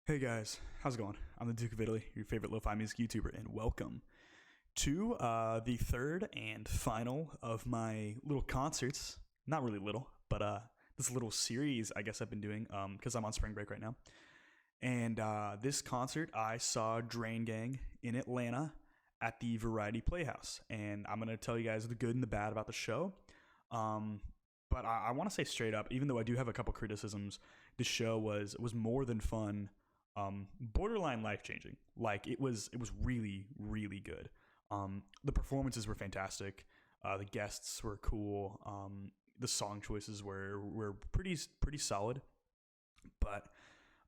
Hey guys, how's it going? I'm the Duke of Italy, your favorite lo-fi music YouTuber, and welcome to the third and final of my little concerts. Not really little, but this little series I guess I've been doing because I'm on spring break right now. And this concert, I saw Drain Gang in Atlanta at the Variety Playhouse, and I'm gonna tell you guys the good and the bad about the show. Um, but I want to say straight up, even though I do have a couple criticisms, the show was more than fun, borderline life changing. Like it was really good. The performances were fantastic. The guests were cool. The song choices were pretty solid. But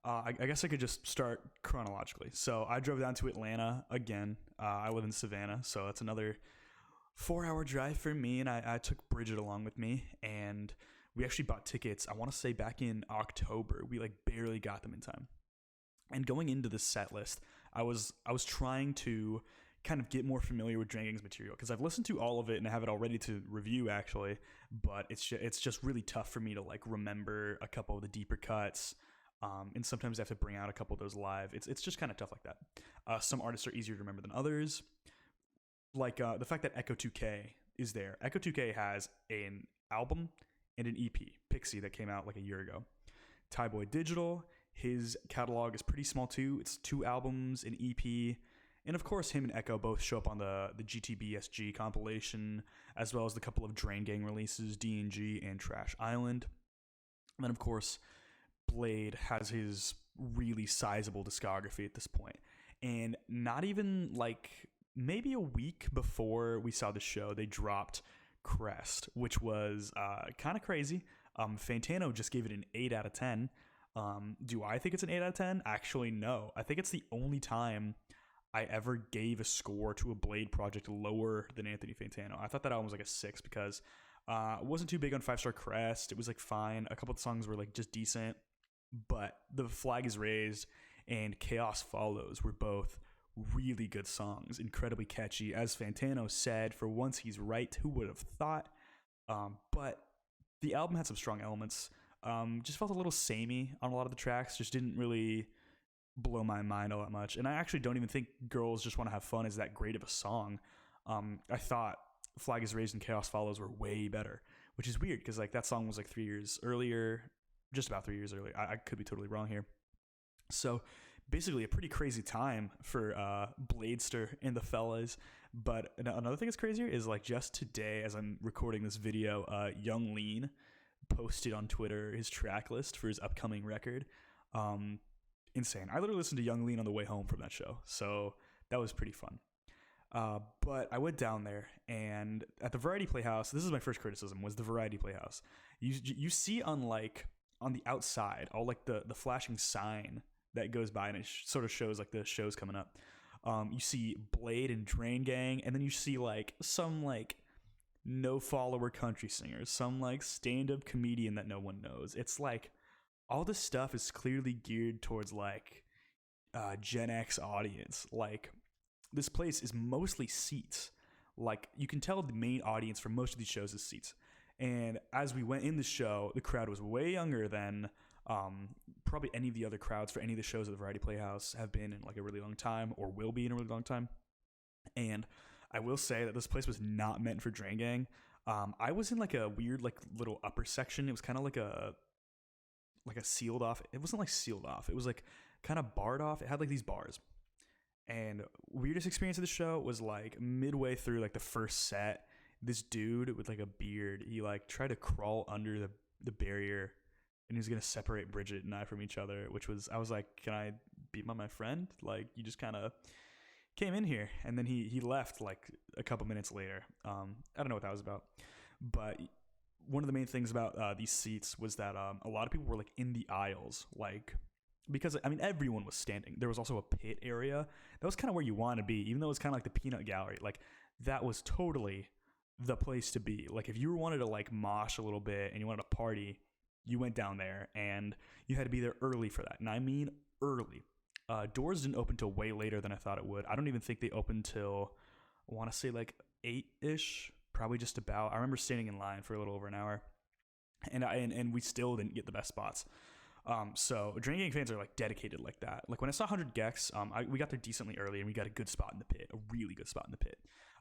I guess I could just start chronologically. So I drove down to Atlanta again. I live in Savannah, so that's another 4 hour drive for me, and I took Bridget along with me, and we actually bought tickets. I want to say back in October. We like barely got them in time. And going into this set list, I was trying to kind of get more familiar with Drain Gang's material because I've listened to all of it and I have it all ready to review actually, but it's just really tough for me to like remember a couple of the deeper cuts. And sometimes I have to bring out a couple of those live. It's just kind of tough like that. Some artists are easier to remember than others. Like the fact that Echo 2K is there. Echo 2K has an album and an EP, Pixie, that came out like a year ago. Tyboy Digital, his catalog is pretty small too. It's two albums, an EP, and of course him and Echo both show up on the GTBSG compilation, as well as the couple of Drain Gang releases, DNG and Trash Island. And then of course Blade has his really sizable discography at this point. And not even like maybe a week before we saw the show, they dropped Crest, which was kind of crazy. Fantano just gave it an 8 out of 10. Do I think it's an 8 out of 10? Actually, no. I think it's the only time I ever gave a score to a Blade project lower than Anthony Fantano. I thought that album was like a 6 because I wasn't too big on 5 Star Crest. It was like fine. A couple of songs were like just decent. But The Flag is Raised and Chaos Follows were both really good songs, incredibly catchy. As Fantano said, for once he's right. Who would have thought? But the album had some strong elements. Just felt a little samey on a lot of the tracks. Just didn't really blow my mind all that much. And I actually don't even think Girls Just Want to Have Fun is that great of a song. I thought Flag is Raised and Chaos Follows were way better, which is weird because like that song was like 3 years earlier, just about 3 years earlier. I could be totally wrong here. So basically a pretty crazy time for Bladester and the fellas. But another thing that's crazier is like just today as I'm recording this video, Young Lean posted on Twitter his track list for his upcoming record. Insane. I literally listened to Young Lean on the way home from that show, so that was pretty fun. But I went down there, and at the Variety Playhouse, this is my first criticism, was the Variety Playhouse. You see on like on the outside all like the flashing sign that goes by, and it sort of shows like the shows coming up. You see Blade and Drain Gang, and then you see like some like no follower country singers, some like stand-up comedian that no one knows. It's like all this stuff is clearly geared towards like Gen X audience. Like this place is mostly seats. Like you can tell the main audience for most of these shows is seats. And as we went in the show, the crowd was way younger than probably any of the other crowds for any of the shows at the Variety Playhouse have been in like a really long time or will be in a really long time. And I will say that this place was not meant for Drain Gang. I was in like a weird like little upper section. It was kind of like a sealed off. It wasn't like sealed off. It was like kind of barred off. It had like these bars. And weirdest experience of the show was like midway through like the first set, this dude with like a beard, he like tried to crawl under the barrier, and he was gonna separate Bridget and I from each other, which was, I was like, can I beat my friend? Like you just kind of came in here. And then he left like a couple minutes later. I don't know what that was about, but one of the main things about these seats was that a lot of people were like in the aisles, like because I mean everyone was standing. There was also a pit area that was kind of where you want to be, even though it was kind of like the peanut gallery. Like that was totally the place to be. Like if you wanted to like mosh a little bit and you wanted to party, you went down there, and you had to be there early for that. And I mean early. Doors didn't open till way later than I thought it would. I don't even think they opened till, I want to say like 8-ish, probably just about. I remember standing in line for a little over an hour, and we still didn't get the best spots. So Drain Gang fans are like dedicated like that. Like when I saw 100 Gex, we got there decently early and we got a good spot in the pit, a really good spot in the pit.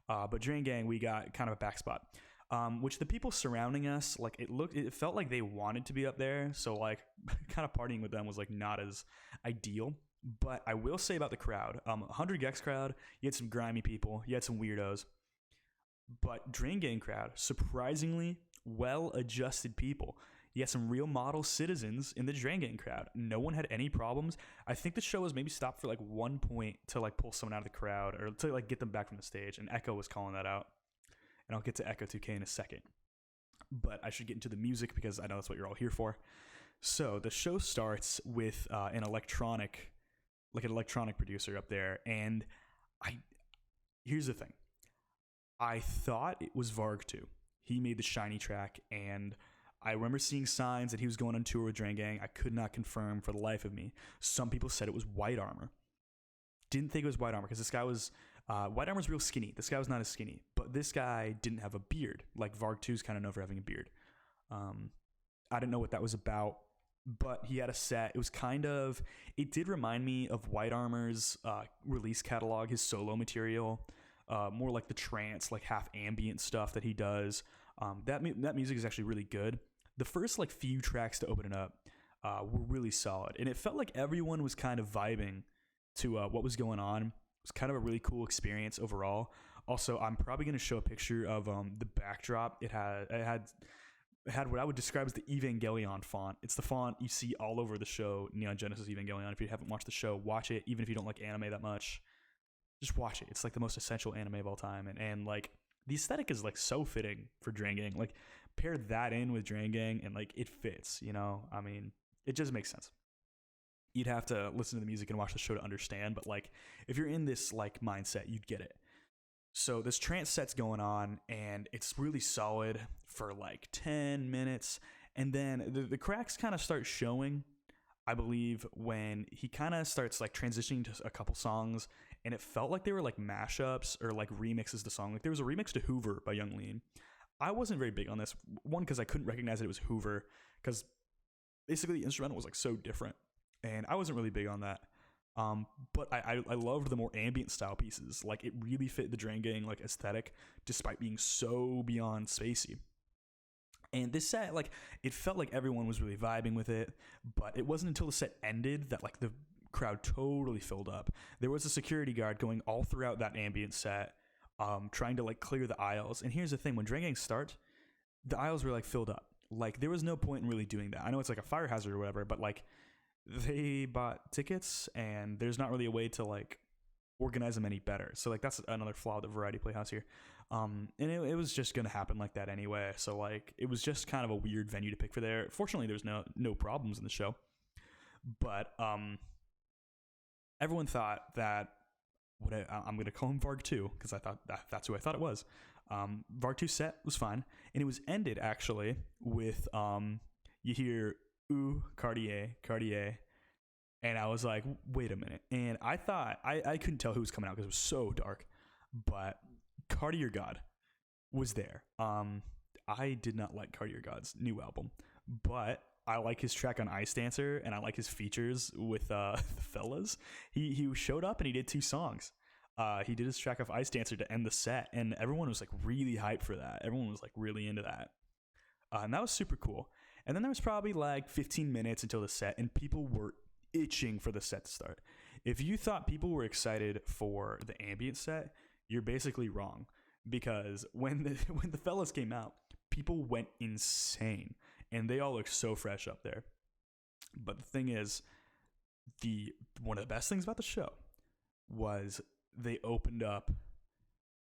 But Drain Gang, we got kind of a back spot, which the people surrounding us, like it felt like they wanted to be up there. So like kind of partying with them was like not as ideal. But I will say about the crowd, 100 Gex crowd, you had some grimy people, you had some weirdos. But Drain Gang crowd, surprisingly well-adjusted people. You had some real model citizens in the Drain Gang crowd. No one had any problems. I think the show was maybe stopped for like 1 point to like pull someone out of the crowd or to like get them back from the stage. And Echo was calling that out. And I'll get to Echo 2K in a second. But I should get into the music because I know that's what you're all here for. So the show starts with an electronic producer up there. And here's the thing. I thought it was Varg 2. He made the Shiny track, and I remember seeing signs that he was going on tour with Drain Gang. I could not confirm for the life of me. Some people said it was White Armor. Didn't think it was White Armor because this guy was... White Armor's real skinny. This guy was not as skinny. But this guy didn't have a beard. Like Varg 2's kind of known for having a beard. I didn't know what that was about, but he had a set. It was kind of... It did remind me of White Armor's release catalog, his solo material. More like the trance, like half ambient stuff that he does. That music is actually really good. The first like few tracks to open it up were really solid, and it felt like everyone was kind of vibing to what was going on. It was kind of a really cool experience overall. Also, I'm probably going to show a picture of the backdrop. It had what I would describe as the Evangelion font. It's the font you see all over the show, Neon Genesis Evangelion. If you haven't watched the show, watch it. Even if you don't like anime that much, just watch it. It's like the most essential anime of all time. And like the aesthetic is like so fitting for Drain Gang. Like pair that in with Drain Gang and like it fits, you know? I mean, it just makes sense. You'd have to listen to the music and watch the show to understand, but like if you're in this like mindset, you'd get it. So this trance set's going on and it's really solid for like 10 minutes. And then the cracks kind of start showing, I believe, when he kind of starts like transitioning to a couple songs, and it felt like they were like mashups or like remixes to song. Like there was a remix to Hoover by Young Lean. I wasn't very big on this one because I couldn't recognize that it was Hoover because basically the instrumental was like so different, and I wasn't really big on that. But I loved the more ambient style pieces. Like it really fit the Drain Gang like aesthetic despite being so beyond spacey. And this set, like, it felt like everyone was really vibing with it, but it wasn't until the set ended that, like, the crowd totally filled up. There was a security guard going all throughout that ambient set, trying to, like, clear the aisles. And here's the thing, when Drain Gang start, the aisles were, like, filled up. Like, there was no point in really doing that. I know it's, like, a fire hazard or whatever, but, like, they bought tickets, and there's not really a way to, like, organize them any better. So, like, that's another flaw of the Variety Playhouse here. And it was just going to happen like that anyway. So, like, it was just kind of a weird venue to pick for there. Fortunately, there's no problems in the show. But everyone thought that, I'm going to call him Varg 2, because I thought that's who I thought it was. Varg 2 set was fine. And it was ended, actually, with, you hear, ooh, Cartier. And I was like, wait a minute. And I thought, I couldn't tell who was coming out because it was so dark. But Cartier God was there. I did not like Cartier God's new album, but I like his track on Ice Dancer, and I like his features with the fellas. He showed up and he did 2 songs. He did his track of Ice Dancer to end the set, and everyone was like really hyped for that. Everyone was like really into that. And that was super cool. And then there was probably like 15 minutes until the set, and people were itching for the set to start. If you thought people were excited for the ambient set, you're basically wrong, because when the fellas came out, people went insane, and they all look so fresh up there. But the thing is, one of the best things about the show was they opened up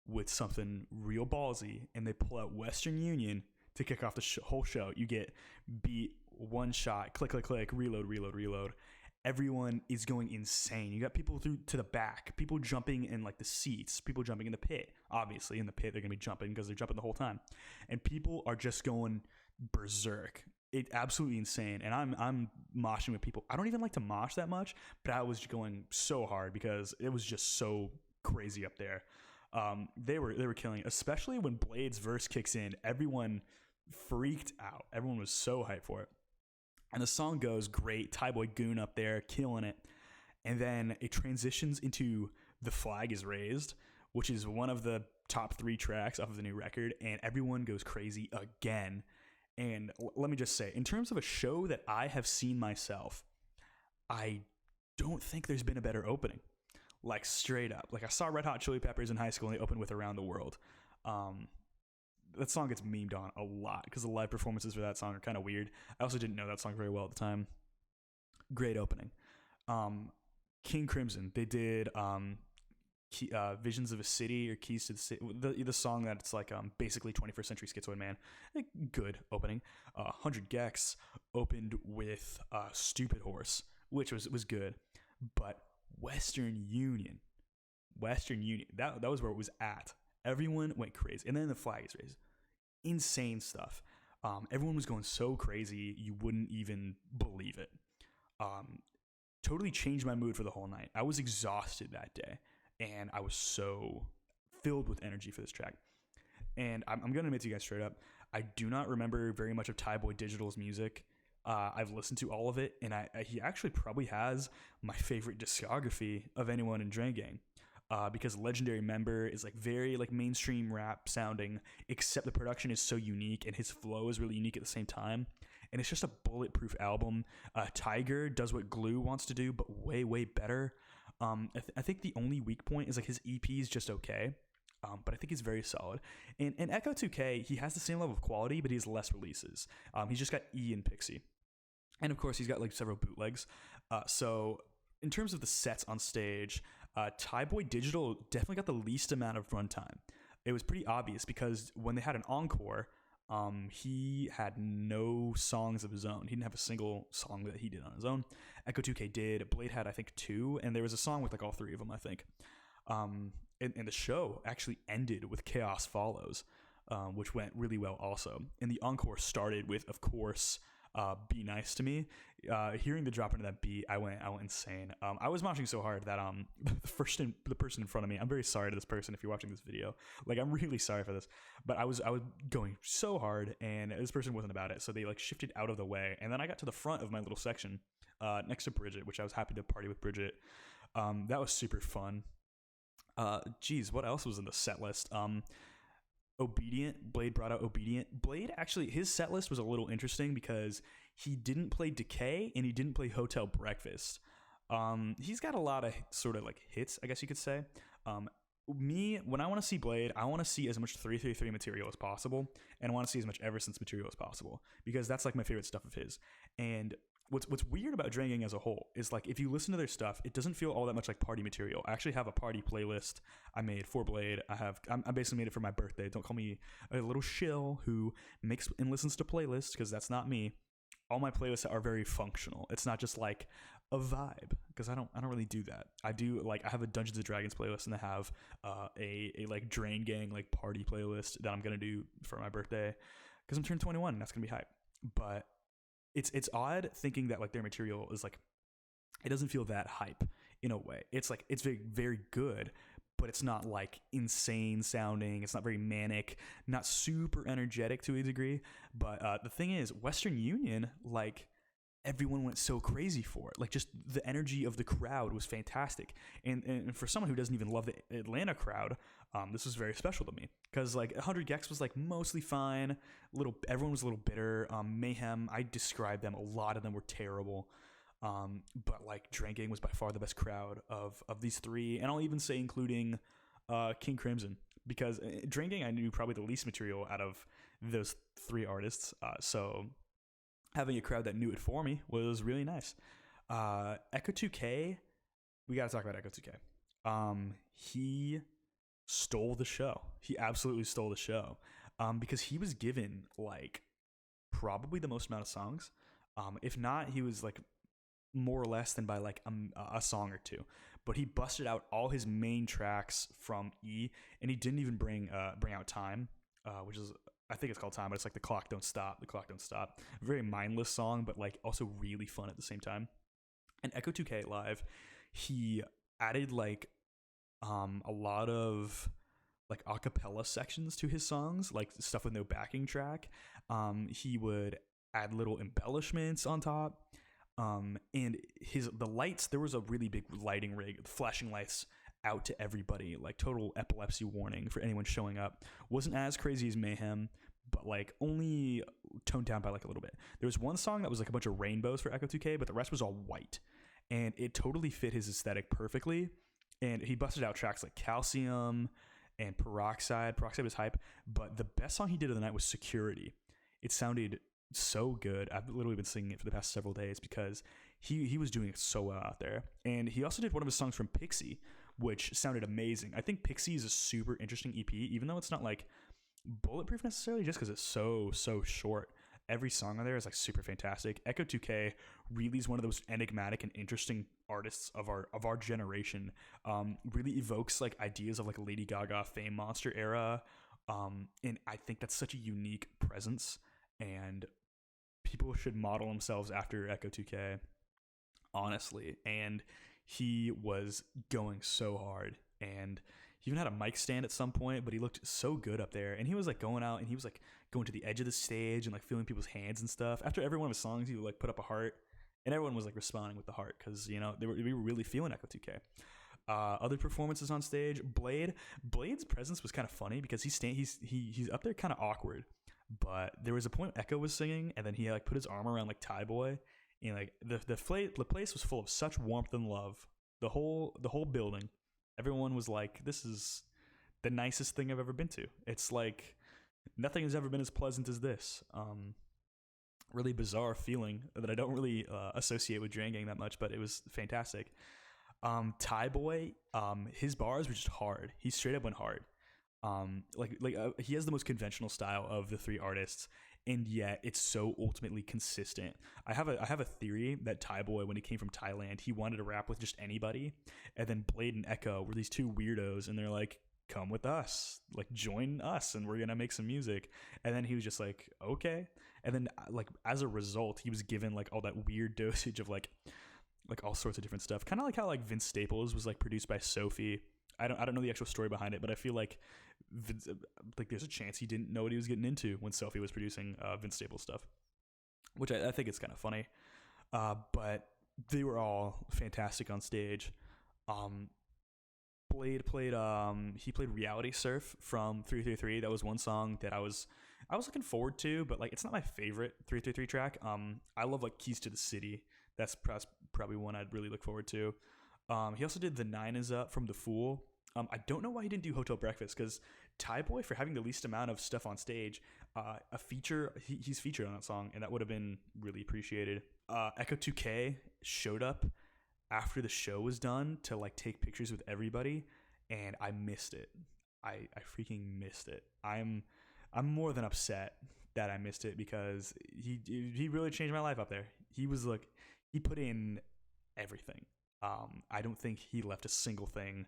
with something real ballsy, and they pull out Western Union to kick off the whole show. You get beat, one shot, click, click, click, reload. Everyone is going insane. You got people through to the back, people jumping in like the seats, people jumping in the pit. Obviously, in the pit, they're going to be jumping because they're jumping the whole time. And people are just going berserk. It's absolutely insane. And I'm moshing with people. I don't even like to mosh that much, but I was going so hard because it was just so crazy up there. They were killing it, especially when Blade's verse kicks in. Everyone freaked out. Everyone was so hyped for it. And the song goes great. Tyboy Goon up there, killing it. And then it transitions into The Flag is Raised, which is one of the top 3 tracks off of the new record. And everyone goes crazy again. And let me just say, in terms of a show that I have seen myself, I don't think there's been a better opening. Like, straight up. Like, I saw Red Hot Chili Peppers in high school, and they opened with Around the World. That song gets memed on a lot because the live performances for that song are kind of weird. I also didn't know that song very well at the time. Great opening. King Crimson, they did Visions of a City or Keys to the City, the song that it's like basically 21st Century Schizoid Man. Good opening. 100 Gex opened with Stupid Horse, which was good. But Western Union, that was where it was at. Everyone went crazy. And then The Flag is Raised. Insane stuff. Everyone was going so crazy, you wouldn't even believe it. Totally changed my mood for the whole night. I was exhausted that day, and I was so filled with energy for this track. And I'm going to admit to you guys straight up, I do not remember very much of Tyboy Digital's music. I've listened to all of it, and he actually probably has my favorite discography of anyone in Drain Gang. Because Legendary Member is like very like mainstream rap sounding, except the production is so unique and his flow is really unique at the same time. And it's just a bulletproof album. Tiger does what Glue wants to do, but way, way better. I think the only weak point is like his EP is just okay. But I think he's very solid. And Echo 2K, he has the same level of quality, but he has less releases. He's just got E and Pixie. And of course, he's got like several bootlegs. So in terms of the sets on stage, Tyboy Digital definitely got the least amount of runtime. It was pretty obvious because when they had an encore, he had no songs of his own. He didn't have a single song that he did on his own. Echo 2K did. Blade had, I think, 2, and there was a song with like all 3 of them, I think. And the show actually ended with Chaos Follows, which went really well also. And the encore started with, of course, Be Nice to Me. Hearing the drop into that beat, I went insane. I was moshing so hard that the person in front of me, I'm very sorry to this person if you're watching this video. Like, I'm really sorry for this, but I was going so hard, and this person wasn't about it, so they like shifted out of the way, and then I got to the front of my little section next to Bridget, which I was happy to party with Bridget. That was super fun. What else was in the set list? Obedient. Blade brought out Obedient. Blade, actually, his set list was a little interesting because he didn't play Decay and he didn't play Hotel Breakfast. He's got a lot of sort of like hits, I guess you could say. When I want to see Blade, I want to see as much 333 material as possible, and I want to see as much Eversense material as possible because that's like my favorite stuff of his. And what's weird about Drain Gang as a whole is like if you listen to their stuff, it doesn't feel all that much like party material. I actually have a party playlist I made for Blade. I basically made it for my birthday. Don't call me a little shill who makes and listens to playlists because that's not me. All my playlists are very functional. It's not just like a vibe because I don't really do that. I do like I have a Dungeons and Dragons playlist and I have a like Drain Gang like party playlist that I'm gonna do for my birthday because I'm turning 21 and that's gonna be hype. But it's odd thinking that like their material is like it doesn't feel that hype in a way. It's like it's very very good, but it's not like insane sounding. It's not very manic, not super energetic to a degree. But the thing is, Western Union, like everyone went so crazy for it. Like just the energy of the crowd was fantastic. And for someone who doesn't even love the Atlanta crowd, this was very special to me because like 100 Gex was like mostly fine. Everyone was a little bitter. Mayhem, I described them. A lot of them were terrible. But like Drain Gang was by far the best crowd of these 3, and I'll even say including King Crimson because Drain Gang I knew probably the least material out of those 3 artists. So having a crowd that knew it for me was really nice. Echo 2K, we got to talk about Echo 2K. He stole the show. He absolutely stole the show because he was given like probably the most amount of songs. If not, he was like more or less than by like a song or 2. But he busted out all his main tracks from E, and he didn't even bring out Time, which is I think it's called Time, but it's like The Clock Don't Stop. The Clock Don't Stop. A very mindless song, but like also really fun at the same time. And Echo 2K live, he added like a lot of like a cappella sections to his songs, like stuff with no backing track. He would add little embellishments on top. And the lights, there was a really big lighting rig, flashing lights out to everybody, like total epilepsy warning for anyone showing up. Wasn't as crazy as Mayhem, but like only toned down by like a little bit. There was one song that was like a bunch of rainbows for Echo 2K, but the rest was all white, and it totally fit his aesthetic perfectly. And he busted out tracks like Calcium and Peroxide. Peroxide was hype, but the best song he did of the night was Security. It sounded so good. I've literally been singing it for the past several days because he was doing it so well out there. And he also did one of his songs from Pixie, which sounded amazing. I think Pixie is a super interesting EP, even though it's not like bulletproof necessarily, just because it's so short. Every song on there is like super fantastic. Echo 2K really is one of those enigmatic and interesting artists of our generation. Really evokes like ideas of like Lady Gaga, Fame Monster era. And I think that's such a unique presence, and people should model themselves after Echo 2K, honestly. And he was going so hard, and he even had a mic stand at some point, but he looked so good up there. And he was like going out, and he was like going to the edge of the stage and like feeling people's hands and stuff. After every one of his songs, he would like put up a heart, and everyone was like responding with the heart because, you know, we were really feeling Echo 2K. Other performances on stage, Blade's presence was kind of funny because he's up there kind of awkward, but there was a point Echo was singing, and then he like put his arm around like Ty Boy, and like the place was full of such warmth and love. The whole building, everyone was like, "This is the nicest thing I've ever been to." It's like nothing has ever been as pleasant as this. Really bizarre feeling that I don't really associate with Drain Gang that much, but it was fantastic. Ty Boy, his bars were just hard. He straight up went hard. He has the most conventional style of the three artists, and yet it's so ultimately consistent. I have a theory that Ty Boy, when he came from Thailand, he wanted to rap with just anybody, and then Blade and Echo were these two weirdos, and they're like, "Come with us, like join us, and we're gonna make some music." And then he was just like, "Okay." And then like as a result, he was given like all that weird dosage of like all sorts of different stuff, kind of like how like Vince Staples was like produced by Sophie. I don't know the actual story behind it, but I feel like there's a chance he didn't know what he was getting into when Sophie was producing Vince Staples stuff, which I think is kind of funny. But they were all fantastic on stage. Blade played Reality Surf from 333. That was one song that I was looking forward to, but like it's not my favorite 333 track. I love like Keys to the City. That's probably one I'd really look forward to. He also did The Nine Is Up from The Fool. I don't know why he didn't do Hotel Breakfast, because Ty Boy, for having the least amount of stuff on stage, he's featured on that song, and that would have been really appreciated. Echo 2K showed up after the show was done to like take pictures with everybody, and I missed it. I freaking missed it. I'm more than upset that I missed it, because he really changed my life up there. He was like, he put in everything. I don't think he left a single thing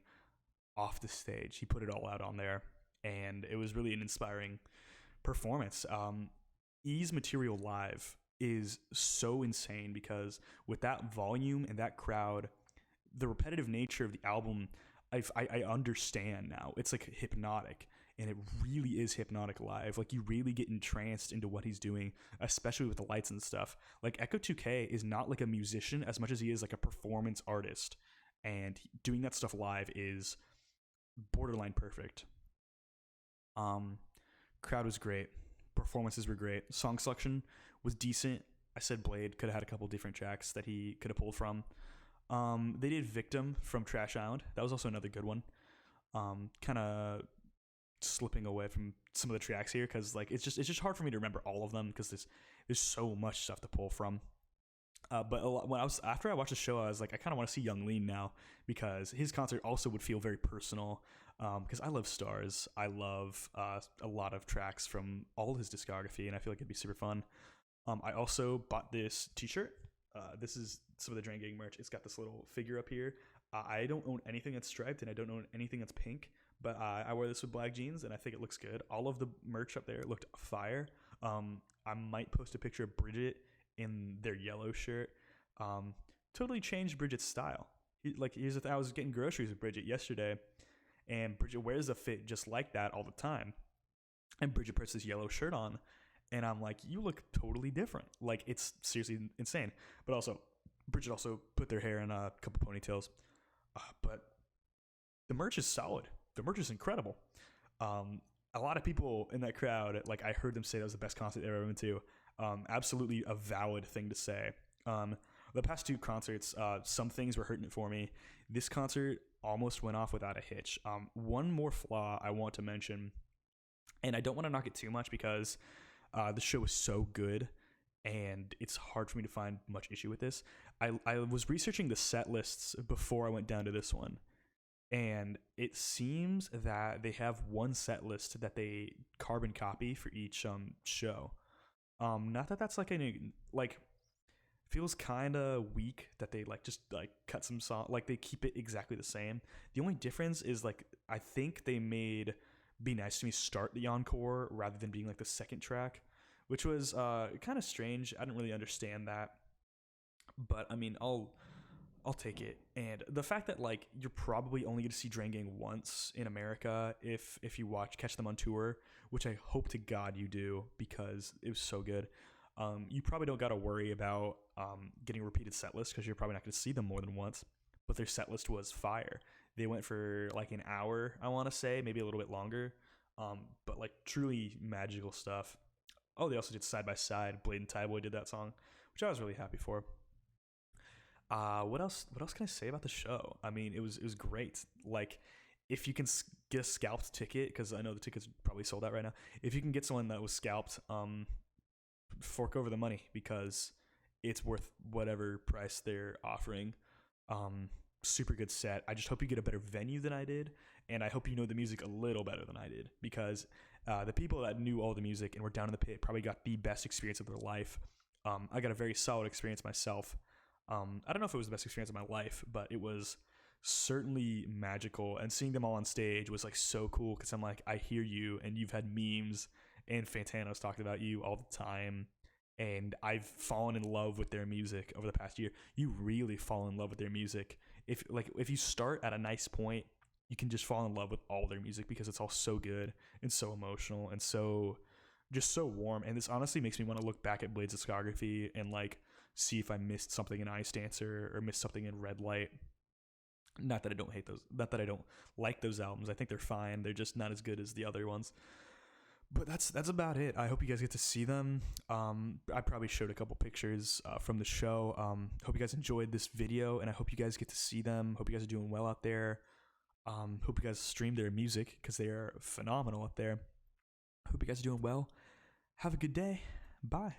off the stage. He put it all out on there, and it was really an inspiring performance. E's material live is so insane, because with that volume and that crowd, the repetitive nature of the album, I understand now. It's like hypnotic, and it really is hypnotic live. Like you really get entranced into what he's doing, especially with the lights and stuff. Like Echo 2K is not like a musician as much as he is like a performance artist, and doing that stuff live is borderline perfect. Crowd was great, performances were great, song selection was decent. I said Blade could have had a couple different tracks that he could have pulled from. They did Victim from Trash Island. That was also another good one. Kind of slipping away from some of the tracks here, because like it's just hard for me to remember all of them, because there's so much stuff to pull from. But after I watched the show, I was like, I kind of want to see Young Lean now, because his concert also would feel very personal. Because I love Stars. I love a lot of tracks from all his discography, and I feel like it'd be super fun. I also bought this t-shirt. This is some of the Drain Gang merch. It's got this little figure up here. I don't own anything that's striped, and I don't own anything that's pink, but I wear this with black jeans, and I think it looks good. All of the merch up there looked fire. I might post a picture of Bridget in their yellow shirt. Totally changed Bridget's style. Here's the thing. I was getting groceries with Bridget yesterday, and Bridget wears a fit just like that all the time. And Bridget puts this yellow shirt on, and I'm like, you look totally different. Like, it's seriously insane. But also, Bridget also put their hair in a couple ponytails. But the merch is solid. The merch is incredible. A lot of people in that crowd, like, I heard them say that was the best concert they ever went to. Absolutely a valid thing to say. The past two concerts, some things were hurting it for me. This concert almost went off without a hitch. One more flaw I want to mention, and I don't want to knock it too much because the show was so good, and it's hard for me to find much issue with this. I was researching the set lists before I went down to this one, and it seems that they have one set list that they carbon copy for each show. Not that that's like any like feels kind of weak that they like just like cut some song, like they keep it exactly the same. The only difference is like I think they made "Be Nice to Me" start the encore rather than being like the second track, which was kind of strange. I didn't really understand that, but I mean, I'll take it. And the fact that like you're probably only going to see Drain Gang once in America if you catch them on tour, which I hope to God you do because it was so good. You probably don't got to worry about getting repeated set lists because you're probably not going to see them more than once. But their set list was fire. They went for like an hour, I want to say, maybe a little bit longer. But like truly magical stuff. Oh, they also did Side by Side. Blade and Tyboy did that song, which I was really happy for. What else? What else can I say about the show? I mean, it was great. Like, if you can get a scalped ticket, because I know the tickets probably sold out right now. If you can get someone that was scalped, fork over the money because it's worth whatever price they're offering. Super good set. I just hope you get a better venue than I did, and I hope you know the music a little better than I did because the people that knew all the music and were down in the pit probably got the best experience of their life. I got a very solid experience myself. I don't know if it was the best experience of my life, but it was certainly magical. And seeing them all on stage was like so cool because I'm like, I hear you, and you've had memes and Fantano's talking about you all the time. And I've fallen in love with their music over the past year. You really fall in love with their music. If you start at a nice point, you can just fall in love with all their music because it's all so good and so emotional and so just so warm. And this honestly makes me want to look back at Blade's discography and like see if I missed something in Ice Dancer or missed something in Red Light. Not that I don't hate those. Not that I don't like those albums. I think they're fine. They're just not as good as the other ones. But that's about it. I hope you guys get to see them. I probably showed a couple pictures from the show. Hope you guys enjoyed this video, and I hope you guys get to see them. Hope you guys are doing well out there. Hope you guys stream their music because they are phenomenal out there. Hope you guys are doing well. Have a good day. Bye.